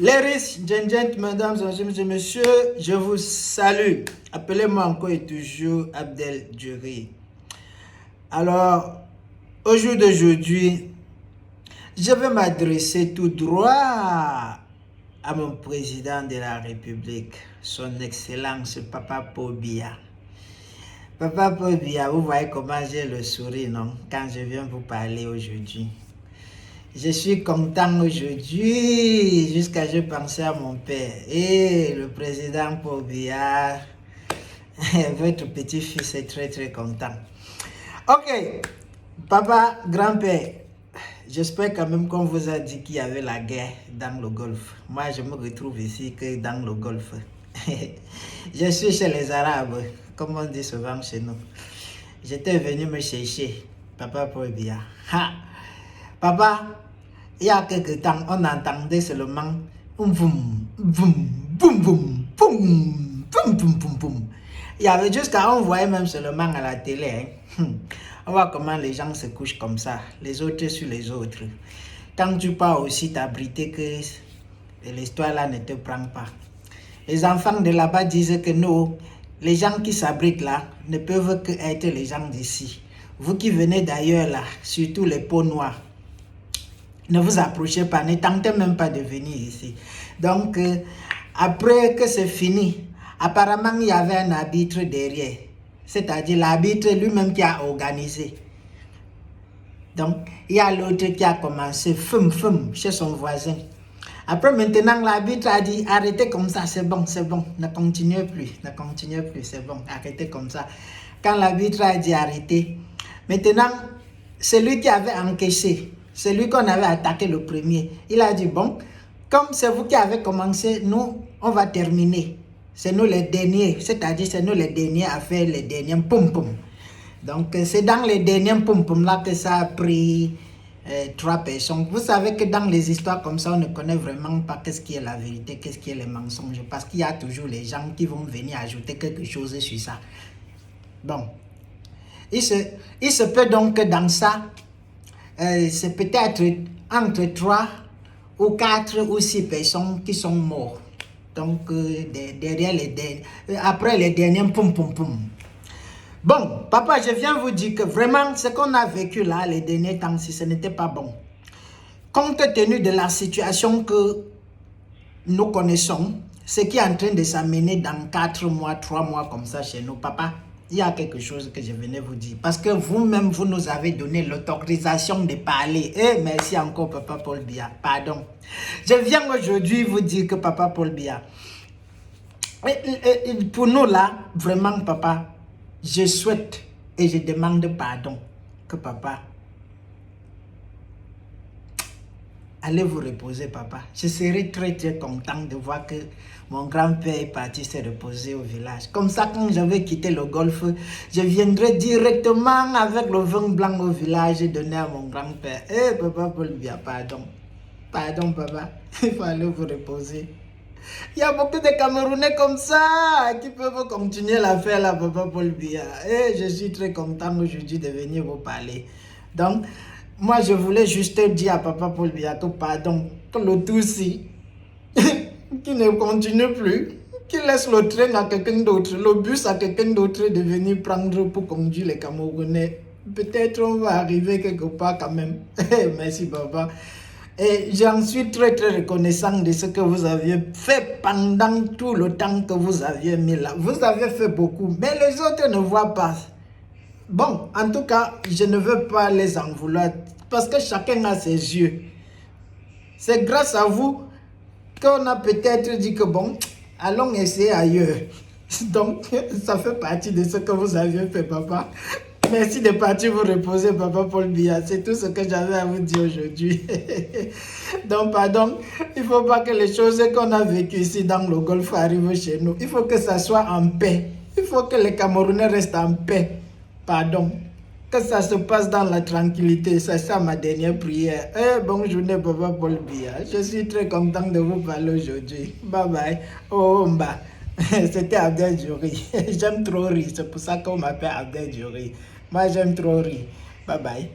Ladies and gentlemen, mesdames et messieurs, je vous salue. Appelez-moi encore et toujours Abdel Djuri. Alors, au jour d'aujourd'hui, je vais m'adresser tout droit à mon président de la République, son Excellence Papa Paul Biya. Papa Paul Biya, vous voyez comment j'ai le sourire, non, quand je viens vous parler aujourd'hui. Je suis content aujourd'hui, jusqu'à je pensais à mon père. Et le président Paul Biya, votre petit-fils est très content. Ok, papa, grand-père, j'espère quand même qu'on vous a dit qu'il y avait la guerre dans le Golfe. Moi, je me retrouve ici que dans le Golfe. Je suis chez les Arabes, comme on dit souvent chez nous. J'étais venu me chercher, papa Paul Biya. Ha! Papa, il y a quelques temps, on entendait seulement boum, boum, boum, boum, boum, boum, boum, boum, boum, boum. Il y avait jusqu'à, on voyait même seulement à la télé. On voit comment les gens se couchent comme ça, les autres sur les autres. Quand tu pars aussi t'abriter que l'histoire là ne te prend pas. Les enfants de là-bas disent que non, les gens qui s'abritent là ne peuvent que être les gens d'ici. Vous qui venez d'ailleurs là, surtout les peaux noires, ne vous approchez pas, ne tentez même pas de venir ici. Donc, après que c'est fini, apparemment, il y avait un arbitre derrière. C'est-à-dire l'arbitre lui-même qui a organisé. Donc, il y a l'autre qui a commencé, fum, chez son voisin. Après, maintenant, l'arbitre a dit, arrêtez comme ça, c'est bon, ne continuez plus, c'est bon, arrêtez comme ça. Quand l'arbitre a dit arrêtez, maintenant, celui qui avait encaissé, celui qu'on avait attaqué le premier, il a dit, bon, comme c'est vous qui avez commencé, nous, on va terminer. C'est nous les derniers, c'est-à-dire c'est nous les derniers à faire les derniers poum. Donc, c'est dans les derniers poum là que ça a pris 3 personnes. Vous savez que dans les histoires comme ça, on ne connaît vraiment pas qu'est-ce qui est la vérité, qu'est-ce qui est le mensonge, parce qu'il y a toujours les gens qui vont venir ajouter quelque chose sur ça. Bon, il se peut donc que dans ça, c'est peut-être entre 3 ou 4 ou 6 personnes qui sont mortes. Donc, derrière après les derniers poum. Bon, papa, je viens vous dire que vraiment, ce qu'on a vécu là, les derniers temps, si ce n'était pas bon. Compte tenu de la situation que nous connaissons, ce qui est en train de s'amener dans 4 mois, 3 mois comme ça chez nous, papa, il y a quelque chose que je venais vous dire. Parce que vous-même, vous nous avez donné l'autorisation de parler. Et merci encore, papa Paul Biya. Pardon. Je viens aujourd'hui vous dire que papa Paul Biya, pour nous là, vraiment, papa, je souhaite et je demande pardon que papa, allez vous reposer, papa. Je serai très content de voir que mon grand-père est parti se reposer au village. Comme ça, quand je vais quitter le Golfe, je viendrai directement avec le vin blanc au village et donner à mon grand-père. Papa Paul Biya, pardon. Pardon, papa. Il faut aller vous reposer. Il y a beaucoup de Camerounais comme ça qui peuvent continuer l'affaire là, papa Paul Biya. Et je suis très content aujourd'hui de venir vous parler. Donc, moi je voulais juste dire à papa Paul Biya que pardon, que le Tutsi qui ne continue plus, qui laisse le train à quelqu'un d'autre, le bus à quelqu'un d'autre de venir prendre pour conduire les Camerounais. Peut-être on va arriver quelque part quand même. Merci papa. Et j'en suis très reconnaissant de ce que vous aviez fait pendant tout le temps que vous aviez mis là. Vous avez fait beaucoup, mais les autres ne voient pas. Bon, en tout cas, je ne veux pas les en vouloir, parce que chacun a ses yeux. C'est grâce à vous qu'on a peut-être dit que bon, allons essayer ailleurs. Donc, ça fait partie de ce que vous aviez fait, papa. Merci de partir vous reposer, papa Paul Biya. C'est tout ce que j'avais à vous dire aujourd'hui. Donc, pardon, il ne faut pas que les choses qu'on a vécues ici dans le Golfe arrivent chez nous. Il faut que ça soit en paix. Il faut que les Camerounais restent en paix. Pardon. Que ça se passe dans la tranquillité. C'est ça ma dernière prière. Bonne journée, papa Paul Biya. Je suis très content de vous parler aujourd'hui. Bye bye. Oh, mba. C'était Abdel Djuri. J'aime trop rire. C'est pour ça qu'on m'appelle Abdel Djuri. Moi, j'aime trop rire. Bye bye.